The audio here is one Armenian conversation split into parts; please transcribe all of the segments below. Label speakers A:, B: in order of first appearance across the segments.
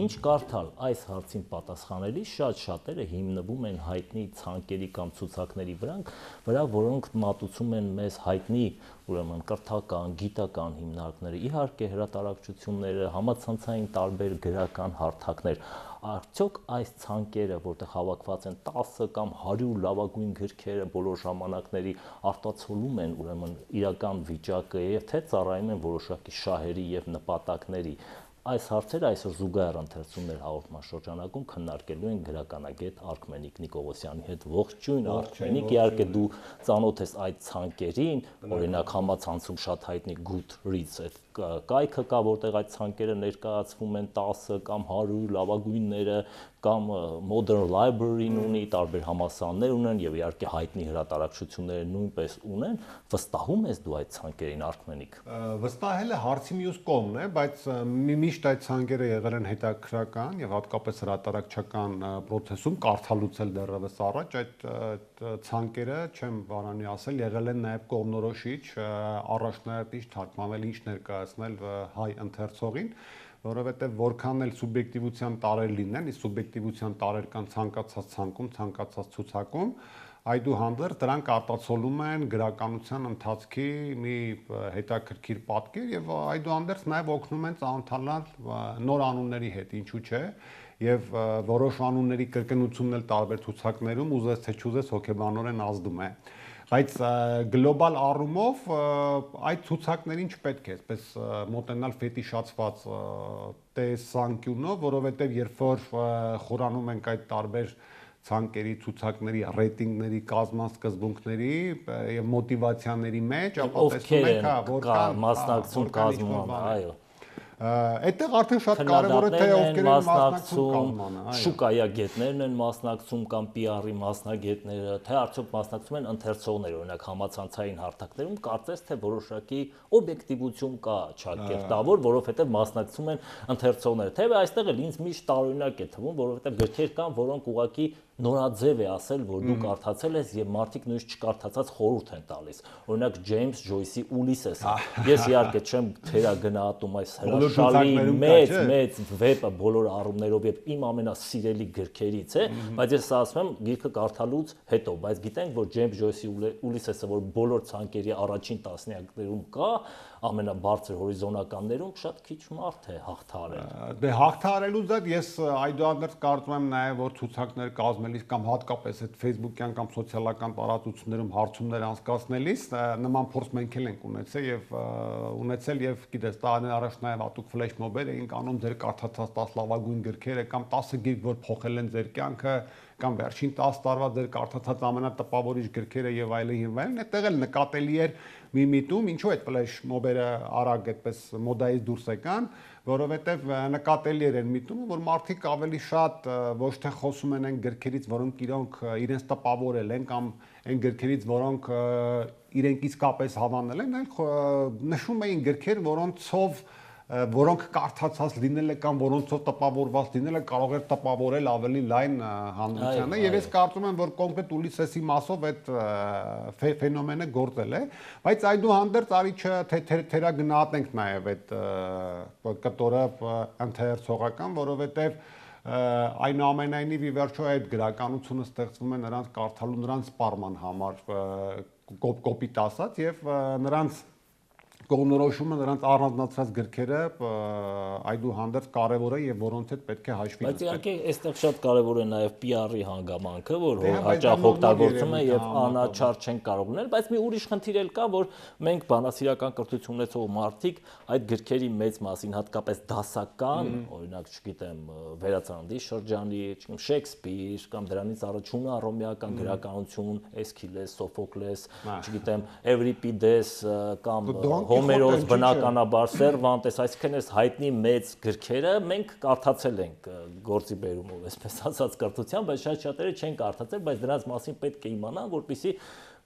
A: Ինչ կարդալ այս հարցին պատասխանելիս շատ շատերը հիմնվում են հայտնի ցանկերի կամ ցուցակների վրա, որոնք մատուցում են մեզ հայտնի ուրեմն կրթական, գիտական հիմնարկները, իհարկե հրատարակչությունները, համացանցային տարբեր գրական հարթակներ։ Արդյոք այս ցանկերը, որտեղ հավաքված են 10 կամ 100 լավագույն գրքերը բոլոր ժամանակների, արտացոլում են ուրեմն իրական վիճակը եւ թե ծառայում են որոշակի շահերի եւ նպատակների։ Այս հարցերը այսօր զուգահեռ ընթերցումներ հաղորդման շրջանակում քննարկելու են գրականագետ Արքմենիկ Նիկողոսյանի հետ։ Ողջույն Արքմենիկ, իհարկե դու ծանոթ ես այդ ցանկերին, օրինակ համացանցում շատ հայտնի Goodreads այդ կայքը կա, որտեղ այդ ցանկերը ներկայացվում են 10 կամ 100 լավագույնները, կամ Modern Library-ն ունի, տարբեր համալսարաններ ունեն եւ իհարկե հայտնի հրատարակչությունները նույնպես ունեն։ Վստահում ես դու այդ ցանկերին, Արքմենիկ։
B: Վստահելը հարցի մյուս կողմն է, բայց միշտ այդ ցանկերը եղել են հետաքրքրական եւ հատկապես հրատարակչական process-ում կարդալուց էլ դեռևս առաջ այդ ցանկերը, չեմ վարանի ասել, եղել են նաեւ կողմնորոշիչ, առաջնահերթիչ թարգմանել ինչ ներկայացնել հայ ընթերցողին, որովհետեւ որքան էլ սուբյեկտիվության տարեր լինեն, իսկ սուբյեկտիվության տարեր կան ցանկացած ցանկում, ցանկացած ցուցակում, այդուհանդերձ դրանք արտացոլում են գրականության ընթացքի մի հետաքրքիր պատկեր եւ այդուհանդերձ նաեւ օգնում են ծանոթանալ նոր անունների հետ, ինչու՞ չէ, եւ որոշ անունների կրկնությունն էլ տարբեր ցուցակներում ուզես թե չուզես հոգեբանորեն ազդում է։ Բայց գլոբալ առումով այդ ցուցակներին չպետք է այսպես մոտենալ ֆետիշացված տեսանկյունով, որովհետեւ երբ որ խորանում ենք այդ տարբեր ցանկերի, ցուցակների, ռեյտինգների, կազմած սկզբունքների եւ մոտիվացիաների մեջ, ապա տեսնում ենք,
A: որքան մասնակցում կազմում, այո։
B: Այդտեղ արդեն շատ կարևոր է թե ովքեր են մասնակցում կազմանը, այո։
A: Շուկայագետներն են մասնակցում կամ PR-ի մասնագետները, թե արդյոք մասնակցում են ընթերցողները, օրինակ համացանցային հարթակներում, կարծես թե որոշակի օբյեկտիվություն կա ճակերտավոր, որովհետև մասնակցում են ընթերցողները։ Թեև այստեղ էլ ինձ միշտ տարօրինակ է թվում, որովհետև գրքեր կան, որոնք ուղղակի նորաձև է ասել, որ դու կարդացել ես եւ մարդիկ նույնիսկ չկարդացած խորհուրդ են տալիս։ Օրինակ Ջեյմս Ջոյսի Ուլիսեսը։ Ես իհարկե չեմ թերագնահատում այս հրաշալի մեծ վեպը բոլոր առումներով եւ իմ ամենասիրելի գրքերից է, բայց ես ասում եմ գիրքը կարդալուց հետո, բայց գիտենք, որ Ջեյմս Ջոյսի Ուլիսեսը, որ բոլոր ցանկերի առաջին տասնյակներում կա, ամենաբարձր հորիզոնականներում շատ քիչ մարդ է հաղթահարել։
B: Դե հաղթահարելուց դեռ ես այդուհանդերձ կարծում եմ նաեւ որ ցուցակներ կազմելիս կամ հատկապես այդ Facebook-յան կամ սոցիալական տարածություններում հարցումներ անցկացնելիս նման փորձ մենք էլ ենք ունեցել եւ գիտես տարիներ առաջ նաեւ հատուկ ֆլեշ մոբեր էինք անում ձեր կարդացած 10 լավագույն գրքերը կամ 10 գիրք որ փոխել են ձեր կյանքը կամ վերջին 10 տարվա ձեր կարդացած ամենատպավորիչ գրքերը եւ այլն, այդտեղ էլ նկատելի էր մի միտում, ինչու այդ ֆլեշ մոբերը արագ այդպես մոդայից դուրս եկան, որովհետեւ նկատելի էր այն միտումը, որ մարդիկ ավելի շատ ոչ թե խոսում են այն գրքերից, որոնք իրենց տպավորել են կամ այն գրքերից, որոնք իրենք իսկապես հավանել են, այլ նշում էին գրքեր, որոնք կարդացած լինելը կամ որոնցով տպավորված լինելը կարող էր տպավորել ավելի լայն հանրությանը եւ ես կարծում եմ որ կոնկրետ Ուլիսեսի մասով այդ ֆենոմենը գործել է, բայց այդուհանդերձ արի թերագնահատենք նաեւ այդ կտորը ընթերցողական, որովհետեւ այնուամենայնիվ ի վերջո այդ գրականությունը ստեղծվում է նրանց կարդալու, նրանց սպառման համար կոպիտ ասած եւ նրանց կողմնորոշումը նրանց առանձնացրած գրքերը այդուհանդերձ կարևոր է եւ որոնց հետ պետք է հաշվի
A: նստել։ Բայց իհարկե այստեղ շատ կարևոր է նաեւ PR-ի հանգամանքը, որ հաճախ օգտագործում է եւ անաչառ չեն կարող լինել, բայց մի ուրիշ խնդիր էլ կա, որ մենք բանասիրական կրթություն ունեցող մարդիկ այդ գրքերի մեծ մասին, հատկապես դասական, օրինակ, չգիտեմ, Վերածննդի շրջանի, չգիտեմ, Շեքսպիր կամ դրանից առաջ հունարոմեական գրականություն, Էսքիլես, Սոֆոկլես, չգիտեմ, Էվրիպիդես կամ Հոմերոս, բնականաբար Սերվանտես, այսինքն այս հայտնի մեծ գրքերը մենք կարդացել ենք գործի բերումով, այսպես ասած կրթության, բայց շատ շատերը չեն կարդացել, բայց դրանց մասին պետք է իմանան, որպեսզի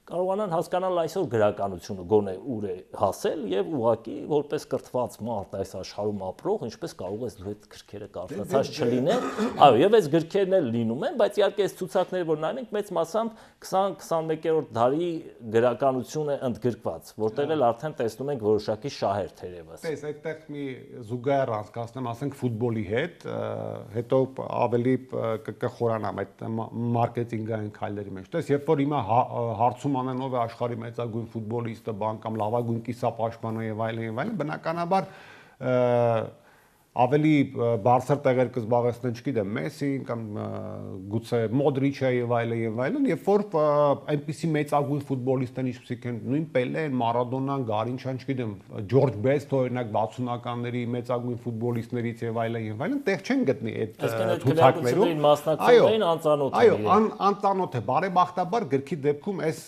A: կարողանան հասկանալ այսօր գրականությունը գոնե ուր է հասել եւ ուղղակի որպես կրթված մարդ այս աշխարհում ապրող ինչպես կարող ես դու այդ գրքերը կարդացած չլինել, այո, եւ այս գրքերն էլ լինում են, բայց իհարկե այս ցուցակները որ նայում ենք մեծ մասամբ 20-21-րդ դարի գրականություն է ընդգրկված, որտեղ էլ արդեն տեսնում ենք որոշակի շահեր թերևս։
B: Տես այդտեղ մի զուգահեռ անցկացնեմ, ասենք ֆուտբոլի հետ, հետո ավելի կխորանամ այդ մարքեթինգային քայլերի մեջ։ Տես երբ որ հիմա հարցում անեն ով է աշխարհի մեծագույն ֆուտբոլիստը, բան կամ լավագույն կիսապաշտպանը եւ այլն, բնականաբար ավելի բարձր տեղեր կզբաղեցնեն, չգիտեմ, Մեսին կամ գուցե Մոդրիչը եւ այլն, երբ որ այնպիսի մեծագույն ֆուտբոլիստներ ինչպիսիք են նույն Պելեն, Մարադոնան, Գարինչան, չգիտեմ, Ջորջ Բեսթը օրինակ 60-ականների մեծագույն ֆուտբոլիստներից եւ այլն, տեղ չեն գտնի այդ ցուցակներում։ Այո, անծանոթ է, բարեբախտաբար գրքի դեպքում այս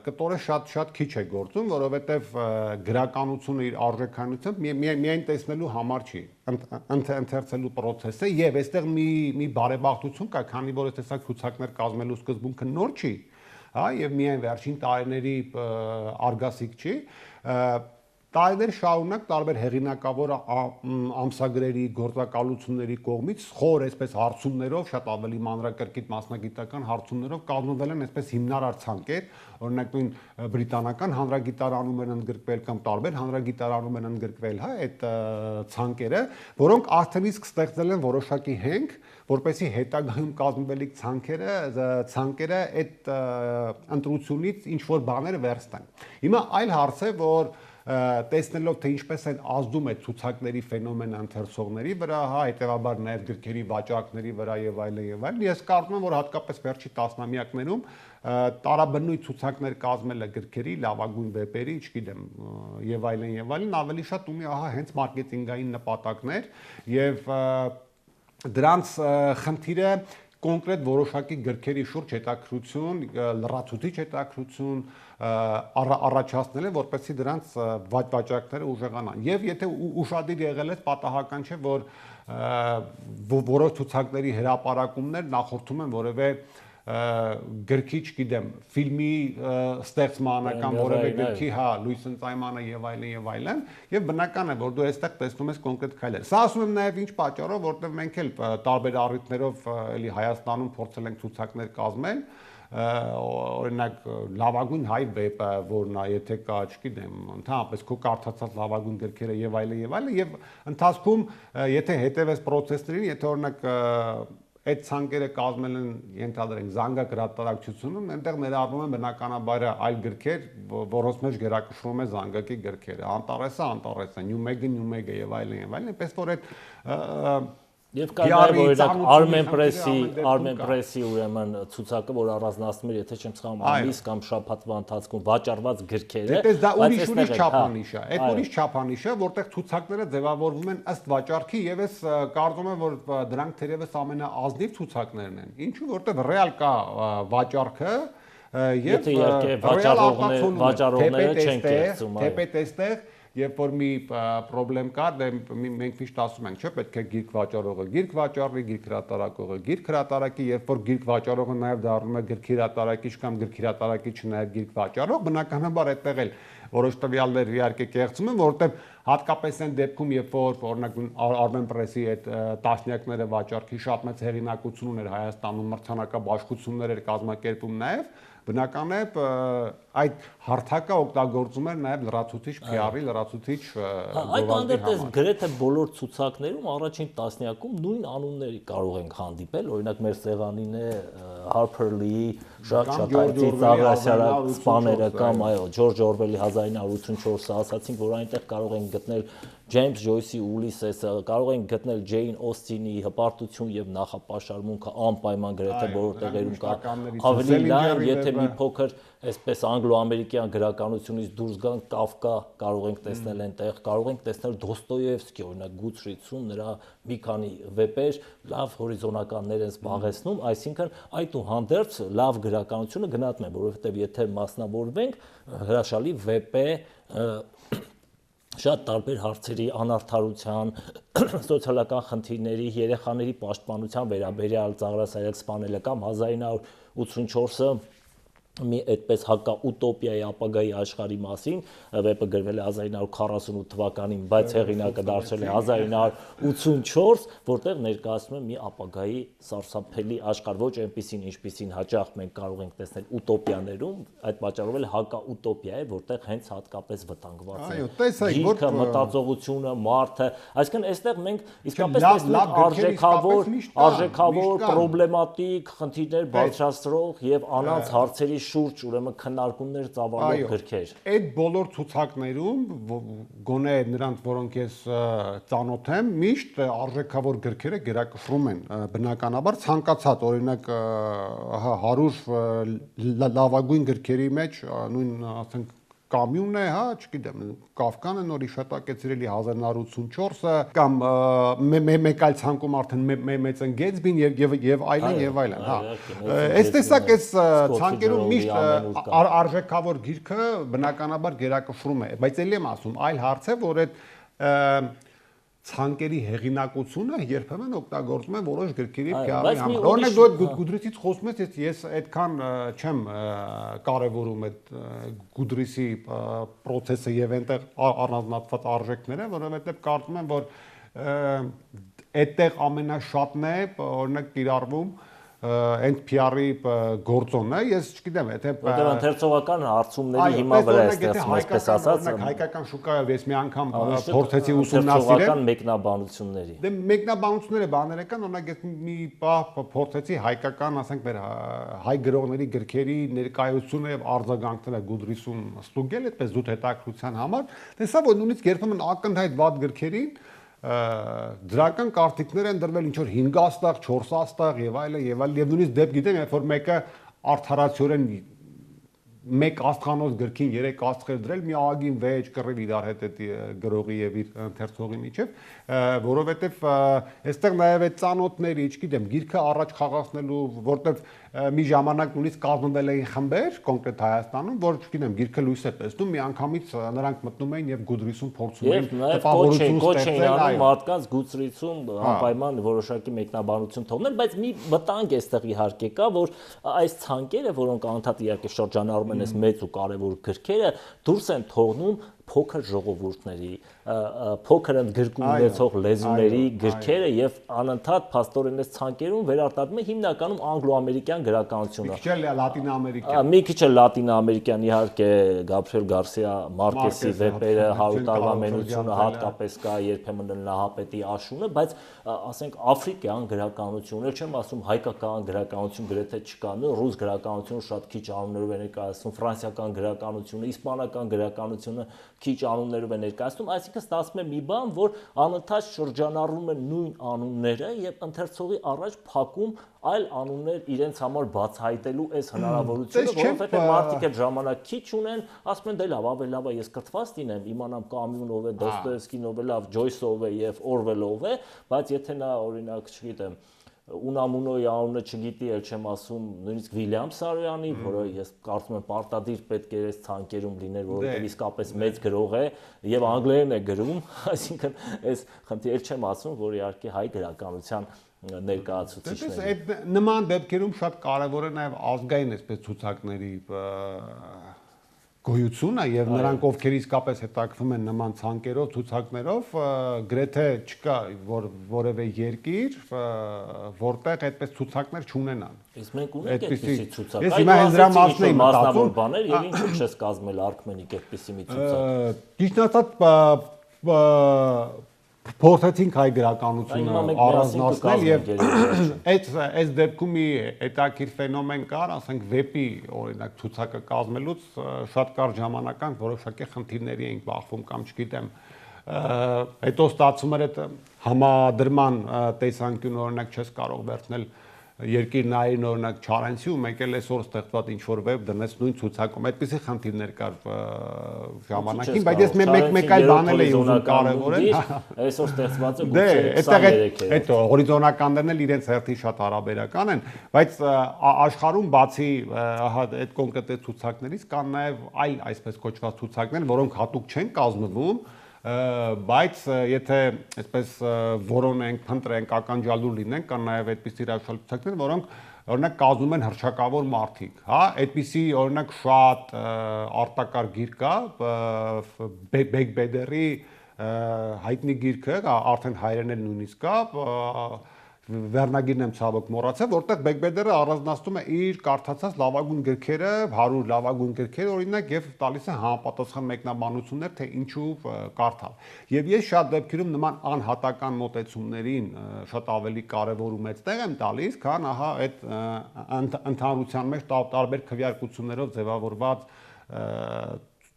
B: կտորը շատ քիչ է գործում, որովհետեւ գրականությունը իր արժեքանությամբ միայն տեսնելու համար չի ընթերցելու process-ը եւ այստեղ մի բարեբախտություն կա, քանի որ այս տեսակ ցուցակներ կազմելու սկզբունքը նոր չի, հա, եւ միայն վերջին տարիների արգասիկ չի, տարիներ շարունակ տարբեր հեղինակավոր ամսագրերի, գործակալությունների կողմից խոր այսպես հարցումներով, շատ ավելի մանրակրկիտ մասնագիտական հարցումներով կազմվել են այսպես հիմնարար ցանկեր, օրինակ նույն բրիտանական հանրագիտարանում են ընդգրկվել կամ տարբեր հանրագիտարանում են ընդգրկվել, հա, այդ ցանկերը, որոնք արդեն իսկ ստեղծել են որոշակի հենք, որպեսզի հետագայում կազմվելիք ցանկերը այդ ընտրությունից ինչ որ բաներ վերստան։ Հիմա այլ հարց է, որ տեսնելով թե ինչպես են ազդում այդ ցուցակների ֆենոմենը ընթերցողների վրա, հա, հետեւաբար նաև գրքերի վաճառքների վրա եւ այլն, ես կարծում եմ, որ հատկապես վերջի տասնամյակներում տարաբնույթ ցուցակներ կազմելը գրքերի, լավագույն վեպերի, չգիտեմ, եւ այլն, ավելի շատ ունի ահա հենց մարքեթինգային նպատակներ եւ դրանց խնդիրը կոնկրետ որոշակի գրքերի շուրջ հետաքրություն, լրացուցիչ հետաքրություն առաջացնել է, որպեսզի դրանց վաճառքները ուժեղանան։ Եվ եթե ուշադիր եղել եք, պատահական չէ, որ որոշ ցուցակների հրապարակումներ նախորդում են որևէ գրքի, չգիտեմ, ֆիլմի ստեղծմանը կամ որևէ գրքի, հա, լույս ընծայմանը եւ այլն, եւ բնական է, որ դու այստեղ տեսնում ես կոնկրետ քայլեր։ Սա ասում եմ նաեւ ինչ պատճառով, որտեղ մենք էլ տարբեր առիթներով էլի Հայաստանում փորձել ենք ցուցակներ կազմել, օրինակ լավագույն հայ վեպը, որն է, եթե կա, չգիտեմ, ընդհանրապես քո կարդացած լավագույն գրքերը եւ այլն, եւ ընթացքում եթե հետեւես process-ներին, եթե օրինակ այդ ցանկերը կազմել են ենթադրենք Զանգակ հրատարակչությունում, այնտեղ ներառվում են բնականաբար այլ գրքեր, որոնց մեջ գերակշռում է Զանգակի գրքերը, Անտարեսը, Նյումեգը եւ այլն, այնպես որ այդ
A: Եվ կա նաև օրինակ Armen Press-ի ուրեմն ցուցակը, որ առանձնացնում էր, եթե չեմ սխալվում, ամիս կամ շաբաթվա ընթացքում վաճառված գրքերը,
B: բայց դա ուրիշ չափանիշ է։ Այդ ուրիշ չափանիշ է, որտեղ ցուցակները ձևավորվում են ըստ վաճառքի եւ ես կարծում եմ, որ դրանք թերևս ամենաազնիվ ցուցակներն են։ Ինչու՞, որտեղ ռեալ կա վաճառքը եւ վաճառողները չեն կերծում, թեպետ էստեղ Երբ որ մի պրոբլեմ կա, մենք միշտ ասում ենք, չէ՞, պետք է գիրք վաճառողը գիրք վաճառի, գիրք հրատարակողը գիրք հրատարակի, երբ որ գիրք վաճառողը նաև դառնում է գրքի հրատարակիչ կամ գրքի հրատարակիչը նաև գիրք վաճառող, բնականաբար այդտեղ էլ որոշ տվյալներ իհարկե կեղծում են, որովհետև հատկապես այն դեպքում, երբ որ օրինակ Armen Press-ի այդ տասնյակները վաճառքի շատ մեծ հեղինակություն ուներ Հայաստանում, մրցանակաբաշխություններ էր կազմակերպում նաև, բնական է այդ հարթակը օգտագործում էր նաև լրացուցիչ PR-ի, լրացուցիչ
A: գովազդի համար։ Այդ գրեթե բոլոր ցուցակներում առաջին տասնյակում նույն անունների կարող ենք հանդիպել, օրինակ մեր սեղանին է Harper Lee-ի շատ հայտնի ծաղրասյալ սպաները կամ այո Ջորջ Օրվելի 1984-ը ասացինք, որ այնտեղ կարող ենք գտնել Ջեյմս Ջոյսի Ուլիսեսը, կարող ենք գտնել Ջեյն Օստինի Հպարտություն եւ նախապաշարմունքը անպայման գրեթե բոլոր տեղերում կա։ Ավելի լայն, եթե մի փոքր այսպես անգլո-ամերիկյան գրականությունից դուրս գանք, Կաֆկա կարող ենք տեսնել այնտեղ, կարող ենք տեսնել Դոստոևսկի, օրինակ Գուդրիցում նրա մի քանի վեպեր լավ հորիզոնականներ են զբաղեցնում, այսինքն այդուհանդերձ լավ գրականությունը գնահատում է, որովհետեւ եթե մասնավորվենք, հրաշալի վեպ է շատ տարբեր հարցերի անարդարության, սոցիալական խնդիրների, երեխաների պաշտպանության վերաբերյալ ծաղրասայել սպանելը կամ 1984-ը մի այդպես հակա ուտոպիայի ապագայի աշխարհի մասին վեպը գրվել է 1948 թվականին, բայց հեղինակը դարձել է 1984, որտեղ ներկայացնում է մի ապագայի սարսափելի աշխարհ, ոչ այնպեսին, ինչպեսին հաճախ մենք կարող ենք տեսնել ուտոպիաներում, այդ պատճառով էլ հակա ուտոպիա է, որտեղ հենց հատկապես վտանգված է գիրքը, մտածողությունը, մարդը, այսինքն այստեղ մենք իսկապես տեսնում ենք արժեքավոր, պրոբլեմատիկ խնդիրներ բարձրացրող եւ անանց հարցերի շուրջ ուրեմն քննարկումներ ծավալող գրքեր։
B: Այդ բոլոր ցուցակներում գոնե նրանց, որոնք ես ծանոթ եմ, միշտ արժեքավոր գրքերը գերակշռում են բնականաբար ցանկացած օրինակ 100 լավագույն գրքերի մեջ նույն ասենք Կամյուն է, հա, չգիտեմ, Կավկանը նոր իշտակեցրելի 1984-ը կամ մեկ այլ ցանկում արդեն մեծ են Գեթսբին եւ այլն, հա։ Այս տեսակ այս ցանկերում միշտ արժեքավոր գիրքը բնականաբար գերակշռում է, բայց ելի եմ ասում, այլ հարց է, որ այդ ցանկերի հեղինակությունը երբեմն օգտագործում են որոշ գրքերի PR-ի համար։ Օրինակ դու Գուդրիսից խոսում ես այդքան չեմ կարևորում այդ Գուդրիսի process-ը եւ այնտեղ առանձնացված արժեքները, որովհետեւ կարծում եմ, որ այդտեղ ամենաշատն է օրինակ կիրառվում end PR-ի գործոնն է, ես չգիտեմ, եթե
A: որտեղ ընթերցողական հարցումների հիմա վրա է ստեղծում, այսպես ասած,
B: հայկական շուկայով ես մի անգամ փորձեցի ուսումնասիրել
A: մեկնաբանությունների։
B: Դե մեկնաբանությունները բաները կան, օրինակ ես մի պահ փորձեցի հայկական, ասենք, մեր հայ գրողների գրքերի ներկայությունը եւ արձագանքները Գուդրիսում ստուգել, այդպես զուտ հետաքրության համար, տեսա, որ նույնիսկ երբեմն ակնհայտ վատ գրքերին դրական կարտիկներ են դրվել ինչ որ 5 աստղ, 4 աստղ եւ այլն եւ նույնիսկ դեպք գիտեմ, երբ որ մեկը արդարացիորեն մեկ աստղանոց գրքին 3 աստղեր դրել, մի ահագին վեճ կռիվ իրար հետ այդ գրողի եւ իր ընթերցողի միջեւ, որովհետեւ այստեղ նաեւ այդ ծանոթների, չգիտեմ, գիրքը առաջ խաղացնելու, որտեւ մի ժամանակ նույնիսկ կազմվել էին խմբեր կոնկրետ Հայաստանում, որ չգիտեմ, գիրքը լույս է տեսնում, միանգամից նրանք մտնում էին եւ Գուդրիսում փորձում էին տպավորություն
A: ստեղծել, մարդկանց Գուդրիսում անպայման որոշակի մեկնաբանություն թողնել, բայց մի վտանգ էստեղ իհարկե կա, որ այս ցանկերը, որոնք անընդհատ իհարկե շրջանառում են այս մեծ ու կարևոր գրքերը, դուրս են թողնում փոքր ժողովուրդների, փոքր ընդգրկում ունեցող լեզուների գրքերը եւ անընդհատ փաստորեն այս ցանկերում վերարտադրում է հիմնականում անգլո-ամերիկյան գրականությունը։ Մի քիչ է լատինա-ամերիկյան, իհարկե Գաբրիել Գարսիա Մարկեսի վեպերը, 100 տարվա մենությունը հատկապես կա, երբեմն Նահապետի աշունը, բայց ասենք աֆրիկյան գրականությունը, չեմ ասում հայկական գրականություն գրեթե չկա, ռուս գրականությունը շատ քիչ անուններով է ներկայացնում, ֆրանսիական գրականությունը, իսպանական գրականությունը քիչ անուններով է ներկայացնում, այսինքն ստացվում է մի բան, որ անընդհատ շրջանառվում են նույն անունները եւ ընթերցողի առաջ փակում այլ անուններ իրենց համար բացահայտելու այս հնարավորությունը, որովհետեւ մարդիկ այդ ժամանակ քիչ ունեն, ասում են դե լավ, ավելավա ես կրթված լինեմ, իմանամ Կամյուն ով է, Դոստոևսկին ով է, լավ, Ջոյս ով է եւ Օրվել ով է, բայց եթե նա օրինակ, չգիտեմ, Ունամունոյի անունը չգիտի, էլ չեմ ասում, նույնիսկ Վիլյամ Սարոյանի, որը ես կարծում եմ պարտադիր պետք է այս ցանկերում լիներ, որովհետև իսկապես մեծ գրող է եւ անգլերեն է գրում, այսինքն այս խնդիրը չեմ ասում, որ իհարկե հայ գրականության ներկայացուցիչներ։
B: Այդ նման դեպքերում շատ կարևոր է նաեւ ազգային այսպես ցուցակների գոյությունը եւ նրանք ովքեր իսկապես հետաքրվում են նման ցանկերով, ցուցակներով, գրեթե չկա որևէ երկիր, որտեղ այդպես ցուցակներ չունենան։
A: Իսկ մենք ունենք այդպիսի ցուցակ։
B: Ես հիմա հենց դրա մասն եմ
A: մտածում բաներ եւ ինչու՞ չես կազմել Արքմենիկ այդպիսի մի ցուցակ։
B: Ճիշտ ասած փորձեցինք հայ գրականությունը առանձնացնել եւ այս դեպքում մի հետաքրքիր ֆենոմեն կար, ասենք վեպի օրինակ ցուցակը կազմելուց շատ կարճ ժամանական որոշակի խնդիրների էինք բախվում կամ չգիտեմ հետո ստացվում էր այդ համադրման տեսանկյուն օրինակ չես կարող վերցնել երկիր նայրին օրինակ Չարենցի ու մեկ էլ այսօր ստեղծված ինչ որ վեբ դնես նույն ցուցակում այդպիսի խնդիրներ կար ժամանակին, բայց ես մեկ այլ բանել էի ուզում կարևորել,
A: այսօր ստեղծվածը գուցե 23 է։
B: Այդ հորիզոնականներն էլ իրենց հերթին շատ հարաբերական են, բայց աշխարհում բացի այդ կոնկրետ ցուցակներից կան նաև այլ այսպես կոչված ցուցակներ, որոնք հատուկ չեն կազմվում, բայց եթե այսպես որոնենք, փնտրենք, ականջալուր լինենք, կան նաև այդպիսի հրաշալիքներ, որոնք օրինակ կազմում են հռչակավոր մարդիկ, հա, այդպիսի օրինակ շատ արտակարգ գիրք կա, Բեգբեդերի հայտնի գիրքը, արդեն հայերեն էլ նույնիսկ կա, վերնագիրն եմ ցավոք մոռացել, որտեղ Բեգբեդերը առանձնացնում է իր կարդացած լավագույն գրքերը, 100 լավագույն գրքերը, օրինակ, եւ տալիս է համապատասխան մեկնաբանություններ, թե ինչու կարդալ։ Եվ ես շատ դեպքերում նման անհատական մոտեցումներին շատ ավելի կարեւոր ու մեծ տեղ եմ տալիս, քան ահա այդ ընդհանրության մեջ տարբեր քվեարկություններով ձևավորված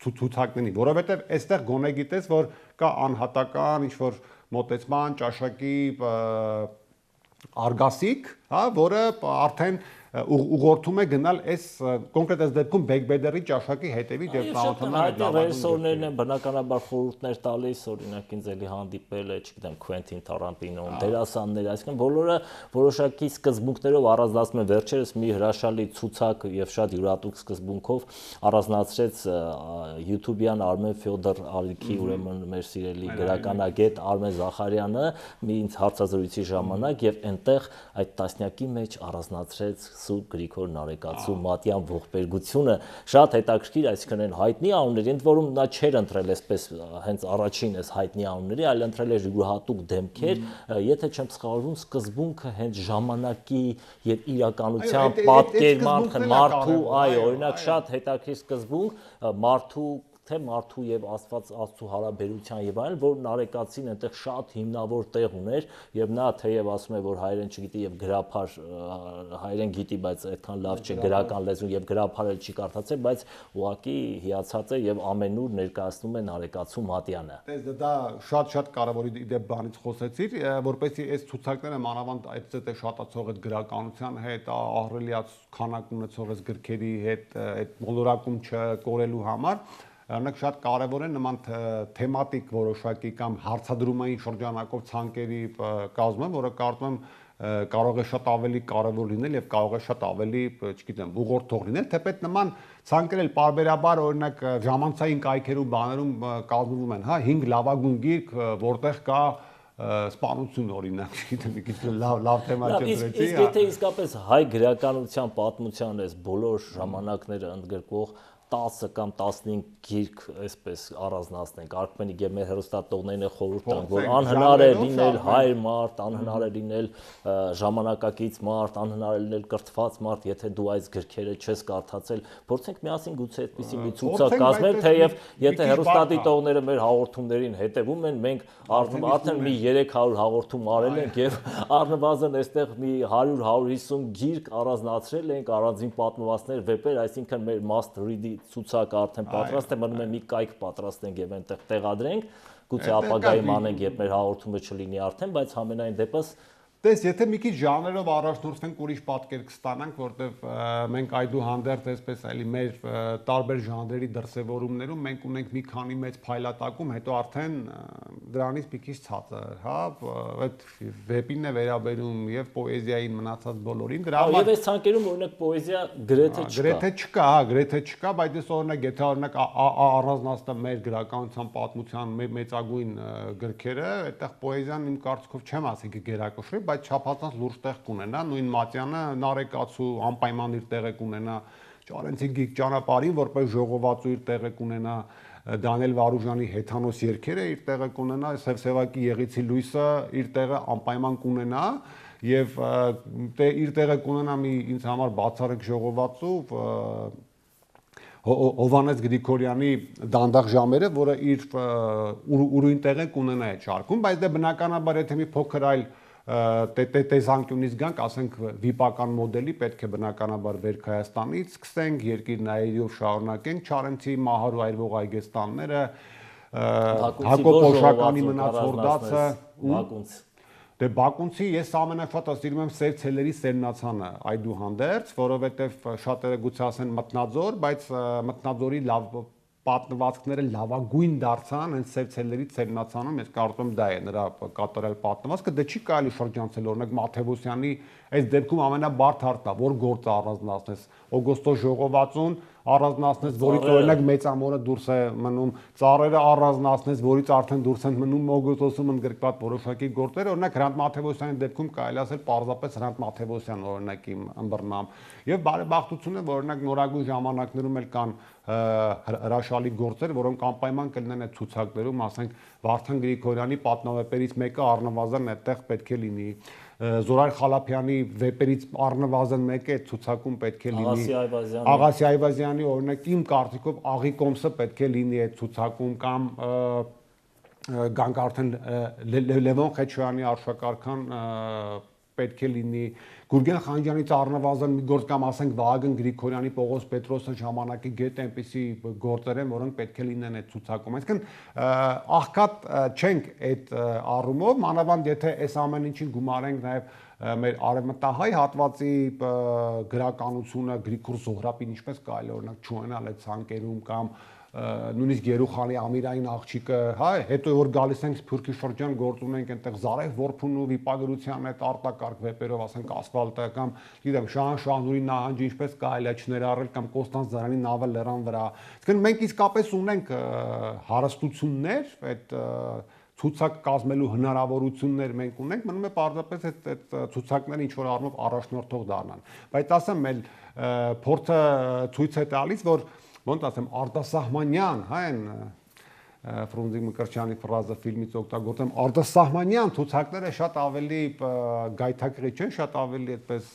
B: ցուցակների, որովհետեւ այստեղ գոնե գիտես, որ կա անհատական ինչ-որ մոտեցման, ճաշակի արգասիկ, հա, որը արդեն ուղղորդում է գնալ այս կոնկրետ այս դեպքում Բեգբեդերի ճաշակի հետևից եւ ծանոթանալ այդ
A: ռեժիսորներն են բնականաբար խորհուրդներ տալիս, օրինակ ինձ էլի հանդիպել է, չգիտեմ, Քվենտին Տարանտինոն, դերասաններ, այսինքն բոլորը որոշակի սկզբունքներով առանձնացնում են, վերջերս մի հրաշալի ցուցակ եւ շատ յուրատուկ սկզբունքով առանձնացրեց YouTube-յան Արմեն Ֆյոդոր Ալիքի, ուրեմն մեր սիրելի գրականագետ Արմեն Զախարյանը մի ինձ հարցազրույցի ժամանակ եւ այնտեղ այդ տասնյակի մեջ առանձնացրեց Սուրբ Գրիգոր Նարեկացու Մատյան ողբերգությունը շատ հետաքրքիր, այսինքն այն հայտնի անուններ, ընդ որում նա չէր ընտրել այսպես հենց առաջին այս հայտնի անունների, այլ ընտրել էր յուրահատուկ դեմքեր, եթե չեմ սխալվում, սկզբունքը հենց ժամանակի եւ իրականության պատկերման մարդու, այո, օրինակ շատ հետաքրքիր սկզբունք մարդու թե մարդու եւ Աստծո հարաբերության եւ այլն, որ Նարեկացին այնտեղ շատ հիմնավոր տեղ ուներ եւ նա թեև ասում է, որ հայերեն չգիտի եւ գրափար հայերեն գիտի, բայց այդքան լավ չէ գրական լեզուն եւ գրափարել չի կարդացել, բայց ուղղակի հիացած է եւ ամենուր ներկայացնում է Նարեկացու Մատյանը։
B: Տես դա շատ կարևոր իդեպ բանից խոսեցիր, որպեսզի այս ցուցակները մանավանդ այդ շատացող այդ գրականության հետ, ահռելիած քանակ ունեցող այս գրքերի հետ այդ մոլորակում չկորելու համար Օրինակ շատ կարևոր է նման թեմատիկ որոշակի կամ հարցադրումային շրջանակով ցանկերի կազմը, որը կարծում եմ կարող է շատ ավելի կարևոր լինել եւ կարող է շատ ավելի, չգիտեմ, ուղղորդող լինել, թեպետ նման ցանկեր էլ պարբերաբար օրինակ ժամանցային կայքերում բաներում կազմվում են, հա, 5 լավագույն գիրք, որտեղ կա սպանություն օրինակ, չգիտեմ, մի քիչ լավ թեմա չդրեցի։
A: Իսկ եթե իսկապես հայ գրականության պատմության այս բոլոր ժամանակները ընդգրկող 10 կամ 15 գիրք այսպես առանձնացնենք, Արքմենիկ եւ մեր հեռուստատողներին խորհուրդ տանք, որ անհնար է լինել հայր մարդ, անհնար է լինել ժամանակակից մարդ, անհնար է լինել կրթված մարդ, եթե դու այս գրքերը չես կարդացել, փորձենք միասին գուցե այդպիսի մի ցուցակ կազմել, թեև եթե հեռուստադիտողները մեր հաղորդումներին հետևում են, մենք արդեն մի 300 հաղորդում արել ենք եւ առնվազն այստեղ մի 100-150 գիրք առանձնացրել ենք, առանձին պատմվածքներ, վեպեր, այսինքն մեր must read ցուցակը արդեն պատրաստ է, մնում է մի կայք պատրաստենք եւ այնտեղ տեղադրենք, գուցե ապագայում անենք, երբ մեր հաղորդումը չլինի արդեն, բայց համենայն դեպս
B: Տես, եթե մի քիչ ժանրերով առաջնորդվենք, ուրիշ պատկեր կստանանք, որտեվ մենք այդուհանդերձ այսպես այլի մեր տարբեր ժանրերի դրսևորումներում մենք ունենք մի քանի մեծ փայլատակում, հետո արդեն դրանից մի քիչ ցածր, հա, այդ վեպին է վերաբերում եւ պոեզիային մնացած բոլորին։ Դրա համար
A: եւ այս ցանկերում օրինակ պոեզիա գրեթե չկա։
B: Գրեթե չկա, հա, գրեթե չկա, բայց ես օրինակ եթե օրինակ առանձնացնեմ մեր գրականության պատմության մեծագույն գրքերը, այդտեղ պոեզիան իմ կարծիքով չեմ ասի գերակշռի, բայց չափազանց լուրջ տեղ կունենա, նույն Մատյանը Նարեկացու անպայման իր տեղը կունենա, Ճարենցի գիգ ճանապարհին որպես ժողովածու իր տեղը կունենա, Դանիել Վարուժանի հեթանոս երգերը իր տեղը կունենա, Սևսևակի Եղիցի լույսը իր տեղը անպայման կունենա եւ իր տեղը կունենա մի ինձ համար բացառիկ ժողովածու Հովանես Գրիգորյանի դանդաղ ժամերը, որը իր ուրույն տեղ է կունենա այդ շարքում, բայց դե բնականաբար եթե մի փոքր այլ տեսանկյունից գանք, ասենք վիպական մոդելի պետք է բնականաբար Բերք Հայաստանից սկսենք, երկիր նայերիով շարունակենք, Չարենցի մահար ու այրվող այգեստանները, Հակոբ Օշականի մնաց հորդացը, Դե Բակունցի ես ամենաշատը սիրում եմ Սև ցելերի սերնացանը այդուհանդերձ, որովհետև շատերը գուցե ասեն մտնաձոր, բայց մտնաձորի լավ պատմվածքները լավագույն դարձան հենց Սև ցելերի սերնացանում, ես կարծում եմ դա է նրա կատարյալ պատմվածքը, դե չի կարելի շրջանցել օրինակ Մաթեոսյանի այս դեպքում ամենաբարդ հարցն է, որ գործը առանձնացնես Օգոստոս ժողովածուն, առանձնացնես, որից օրինակ մեծամորը դուրս է մնում, ծառերը առանձնացնես, որից արդեն դուրս են մնում մոգոտոսում ընդգրկված որոշակի գործեր, օրինակ Հրանտ Մաթեւոսյանի դեպքում կարելի ասել պարզապես Հրանտ Մաթեւոսյան օրինակ իմ ըմբռնամ, եւ բարեբախտություն է, որ օրինակ նորագույն ժամանակներում էլ կան հրաշալի գործեր, որոնք անպայման կլինեն այդ ցուցակներում, ասենք Վարդան Գրիգորյանի պատմավեպերից մեկը առնվազն այդտեղ պետք է լինի, Զորայր Խալափյանի վեպերից առնվազն մեկը այդ ցուցակում պետք է լինի, Աղասի Այվազյանի օրինակ իմ կարծիքով Աղի կոմսը պետք է լինի այդ ցուցակում կամ գանք արդեն Լևոն Խեչոյանի արշակարքան պետք է լինի, Գուրգեն Խանջյանից առնվազն մի գործ կամ ասենք Վահագն Գրիգորյանի, Պողոս Պետրոսը ժամանակի գետ այնպիսի գործեր են, որոնք պետք է լինեն այդ ցուցակում։ Այսինքն աղքատ չենք այդ առումով, մանավանդ եթե այս ամեն ինչին գումարենք նաև մեր արևմտահայ հատվածի գրականությունը, Գրիգոր Զոհրաբին ինչպես կարելի օրինակ չունենալ այդ ցանկերում կամ նույնիսկ Երուխանի Ամիրային աղջիկը, հա, հետո որ գալիս ենք Սփյուռքի շրջան գործ ունենք այնտեղ Զարեհ Որփուն ու վիպագրության այդ արտակարգ վեպերով, ասենք ասֆալտը կամ գիտեմ Շահնուրի նահանջը ինչպես կարելի է չներառել կամ Կոստանց Զարյանի նավը լեռան վրա։ Այսինքն մենք իսկապես ունենք հարստություններ, այդ ցուցակ կազմելու հնարավորություններ մենք ունենք, մնում է պարզապես այդ ցուցակները ինչ որ առումով առաջնորդող դառնան։ Բայց ասեմ, մեր փորձը ցույց է տալիս, որ ոնց ասեմ, արտասահմանյան, հա, այն Ֆրունզիկ Մկրտչյանի ֆրազը ֆիլմից օգտագործեմ, արտասահմանյան ցուցակները շատ ավելի գայթակղի չեն, շատ ավելի այդպես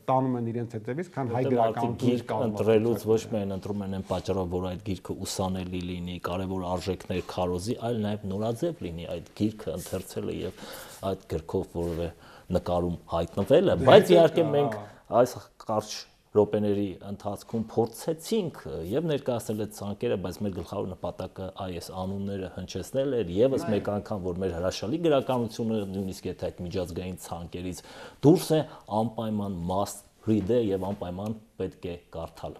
B: տանում են իրենց հետևից, քան հայ գրականությունից կազմված։
A: Ընտրելուց ոչ միայն ընտրում են այն պատճառով, որ այդ գիրքը ուսանելի լինի, կարևոր արժեքներ քարոզի, այլ նաև նորաձև լինի այդ գիրքը ընթերցելը եւ այդ գրքով որևէ նկարում հայտնվելը, բայց իհարկե մենք այս կարճ րոպեների ընթացքում փորձեցինք եւ ներկայացնել այդ ցանկերը, բայց մեր գլխավոր նպատակը այս անունները հնչեցնել էր եւս մեկ անգամ, որ մեր հրաշալի գրականությունը նույնիսկ եթե այդ միջազգային ցանկերից դուրս է, անպայման must read է եւ անպայման պետք է կարդալ։